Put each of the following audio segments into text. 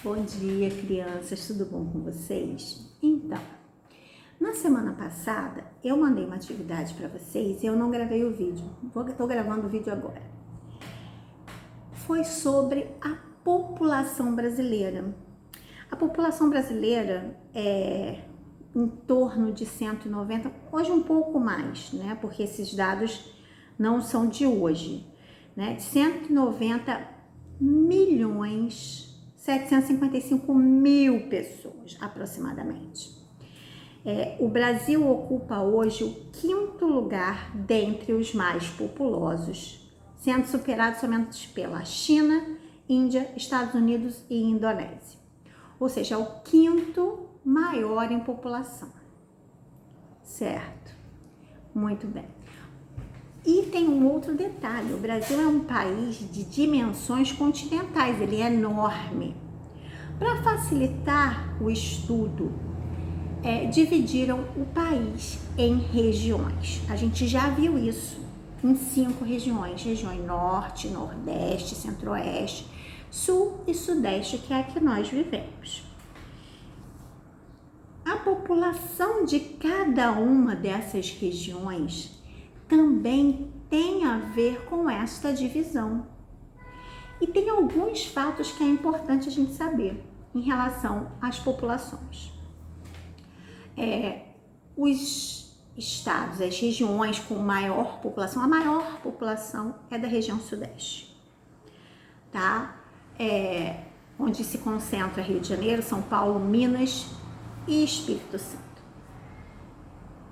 Bom dia, crianças, tudo bom com vocês? Então, na semana passada eu mandei uma atividade para vocês e eu não gravei o vídeo. Estou gravando o vídeo agora. Foi sobre a população brasileira. A população brasileira é em torno de 190, hoje um pouco mais, né? Porque esses dados não são de hoje, né? De 190 milhões 755 mil pessoas, aproximadamente. O Brasil ocupa hoje o quinto lugar dentre os mais populosos, sendo superado somente pela China, Índia, Estados Unidos e Indonésia. Ou seja, é o quinto maior em população. Certo? Muito bem. E tem um outro detalhe, o Brasil é um país de dimensões continentais, ele é enorme. Para facilitar o estudo, dividiram o país em regiões. A gente já viu isso em 5 regiões, regiões norte, nordeste, centro-oeste, sul e sudeste, que é a que nós vivemos. A população de cada uma dessas regiões também tem a ver com esta divisão. E tem alguns fatos que é importante a gente saber em relação às populações. Os estados, as regiões com maior população, a maior população é da região sudeste, tá? Onde se concentra Rio de Janeiro, São Paulo, Minas e Espírito Santo.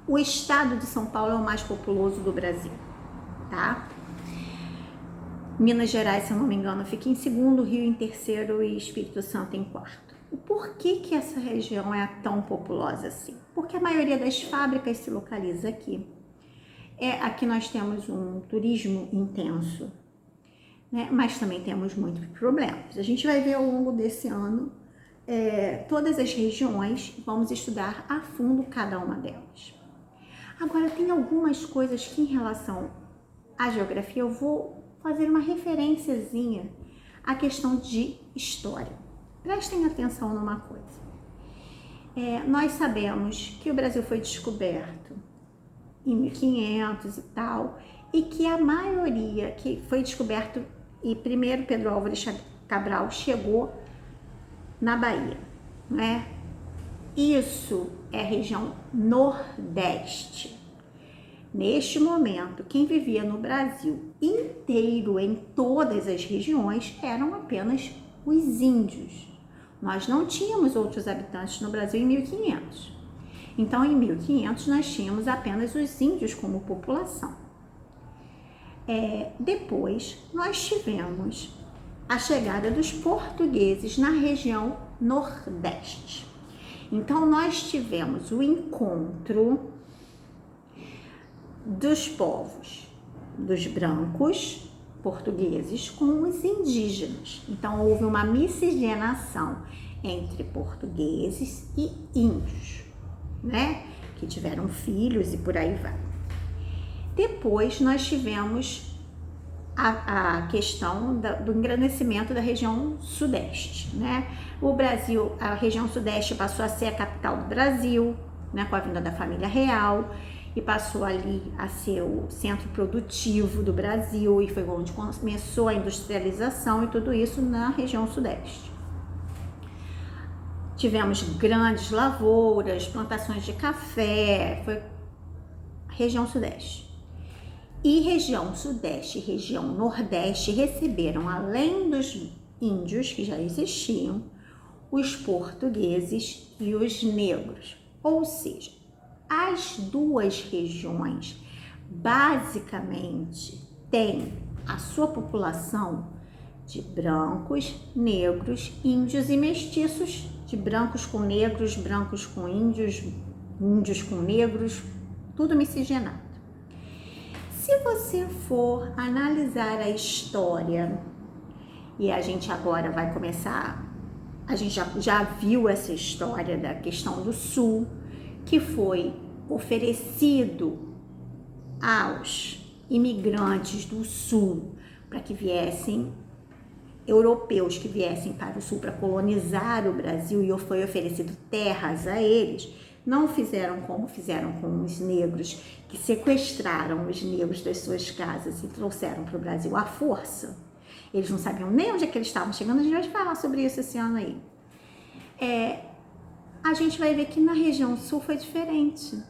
O estado de São Paulo é o mais populoso do Brasil, tá? Minas Gerais, se eu não me engano, fica em segundo, Rio em terceiro e Espírito Santo em quarto. O porquê que essa região é tão populosa assim? Porque a maioria das fábricas se localiza aqui. Aqui nós temos um turismo intenso, né? Mas também temos muitos problemas. A gente vai ver ao longo desse ano todas as regiões, vamos estudar a fundo cada uma delas. Agora, tem algumas coisas que em relação à geografia eu vou fazer uma referenciazinha à questão de história. Prestem atenção numa coisa. Nós sabemos que o Brasil foi descoberto em 1500 e tal, e que a maioria que foi descoberto, e primeiro Pedro Álvares Cabral chegou na Bahia, né? Isso é região nordeste. Neste momento, quem vivia no Brasil inteiro, em todas as regiões, eram apenas os índios. Nós não tínhamos outros habitantes no Brasil em 1500. Então, em 1500, nós tínhamos apenas os índios como população. Depois, nós tivemos a chegada dos portugueses na região nordeste. Então, nós tivemos o encontro dos povos, dos brancos portugueses com os indígenas. Então, houve uma miscigenação entre portugueses e índios, né? Que tiveram filhos e por aí vai. Depois, nós tivemos a questão do engrandecimento da região sudeste, né? O Brasil, a região sudeste passou a ser a capital do Brasil, né? Com a vinda da família real, e passou ali a ser o centro produtivo do Brasil, e foi onde começou a industrialização e tudo isso na região sudeste. Tivemos grandes lavouras, plantações de café, foi região sudeste. E região sudeste e região nordeste receberam, além dos índios que já existiam, os portugueses e os negros. Ou seja, as duas regiões basicamente têm a sua população de brancos, negros, índios e mestiços, de brancos com negros, brancos com índios, índios com negros, tudo miscigenado. Se você for analisar a história, e a gente agora vai começar, a gente já viu essa história da questão do Sul, que foi oferecido aos imigrantes do Sul para que viessem europeus que viessem para o sul para colonizar o Brasil e foi oferecido terras a eles, não fizeram como fizeram com os negros, que sequestraram os negros das suas casas e trouxeram para o Brasil à força. Eles não sabiam nem onde é que eles estavam chegando, a gente vai falar sobre isso esse ano aí. A gente vai ver que na região sul foi diferente.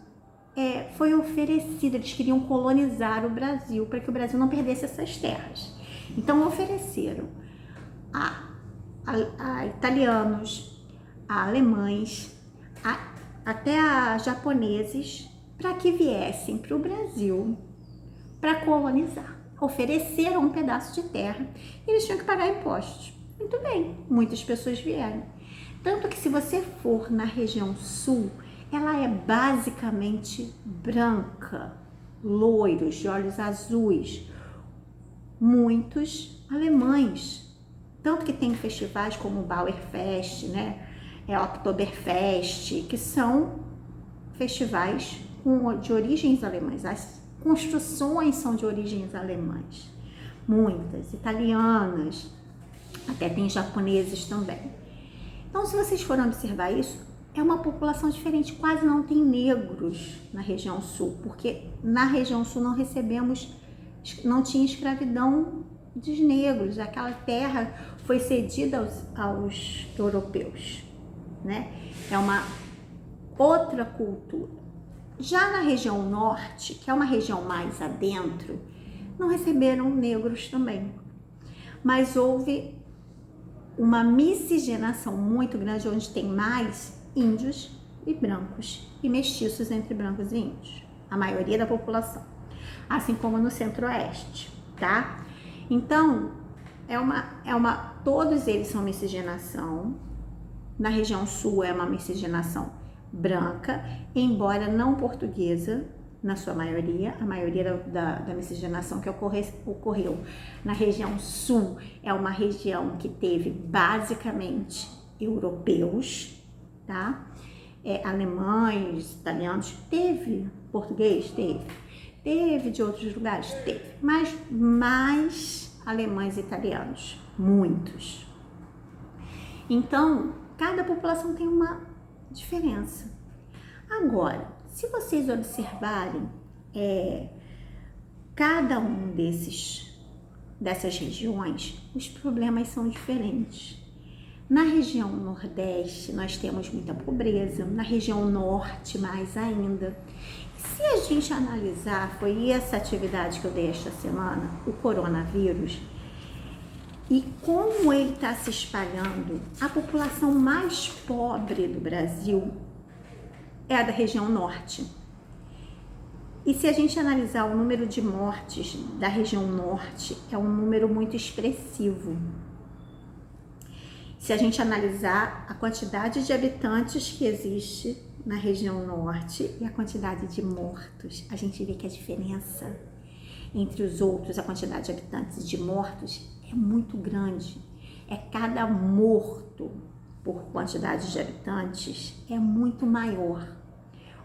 Foi oferecido, eles queriam colonizar o Brasil para que o Brasil não perdesse essas terras. Então ofereceram a italianos, a alemães, até a japoneses, para que viessem para o Brasil para colonizar. Ofereceram um pedaço de terra e eles tinham que pagar impostos. Muito bem, muitas pessoas vieram. Tanto que se você for na região sul, ela é basicamente branca, loiros, de olhos azuis, muitos alemães. Tanto que tem festivais como o Bauerfest, né? Oktoberfest, que são festivais de origens alemãs. As construções são de origens alemãs. Muitas, italianas, até tem japoneses também. Então, se vocês forem observar isso, é uma população diferente, quase não tem negros na região sul, porque na região sul não tinha escravidão dos negros, aquela terra foi cedida aos europeus, né? É uma outra cultura. Já na região norte, que é uma região mais adentro, não receberam negros também, mas houve uma miscigenação muito grande, onde tem mais índios e brancos, e mestiços entre brancos e índios, a maioria da população, assim como no centro-oeste, tá? Então, todos eles são miscigenação. Na região sul é uma miscigenação branca, embora não portuguesa, na sua maioria. A maioria da miscigenação que ocorreu na região sul é uma região que teve basicamente europeus, tá? Alemães, italianos, teve português, teve de outros lugares, teve, mas mais alemães e italianos, muitos. Então, cada população tem uma diferença. Agora, se vocês observarem, cada um dessas regiões, os problemas são diferentes. Na região nordeste, nós temos muita pobreza, na região norte, mais ainda. Se a gente analisar, foi essa atividade que eu dei esta semana, o coronavírus, e como ele está se espalhando, a população mais pobre do Brasil é a da região norte. E se a gente analisar o número de mortes da região norte, é um número muito expressivo. Se a gente analisar a quantidade de habitantes que existe na região norte e a quantidade de mortos, a gente vê que a diferença entre os outros, a quantidade de habitantes e de mortos, é muito grande. Cada morto por quantidade de habitantes é muito maior.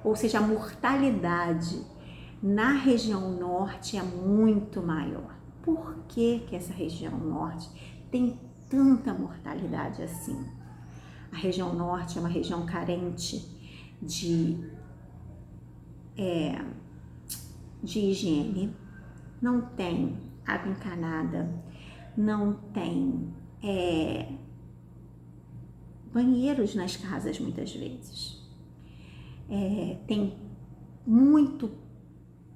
Ou seja, a mortalidade na região norte é muito maior. Por que essa região norte tem tanta mortalidade assim? A região norte é uma região carente de higiene, não tem água encanada, não tem banheiros nas casas muitas vezes, tem muito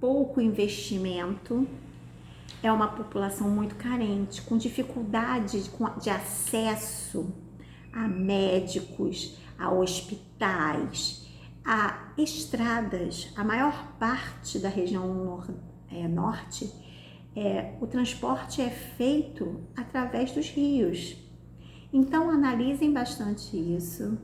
pouco investimento, é uma população muito carente, com dificuldade de acesso a médicos, a hospitais, a estradas. A maior parte da região norte, o transporte é feito através dos rios. Então, analisem bastante isso,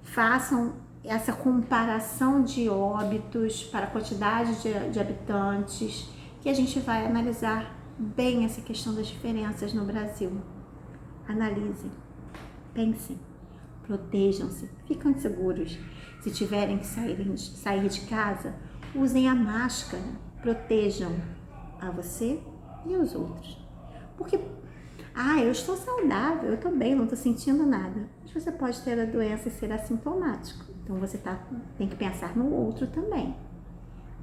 façam essa comparação de óbitos para a quantidade de habitantes, que a gente vai analisar bem essa questão das diferenças no Brasil. Analisem, pensem, protejam-se, fiquem seguros. Se tiverem que sair de casa, usem a máscara, protejam a você e os outros. Porque Ah, eu estou saudável, eu estou bem, não estou sentindo nada. Mas você pode ter a doença e ser assintomático. Então você tem que pensar no outro também,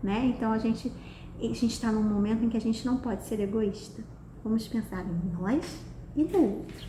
né? Então a gente está num momento em que a gente não pode ser egoísta. Vamos pensar em nós e no outro.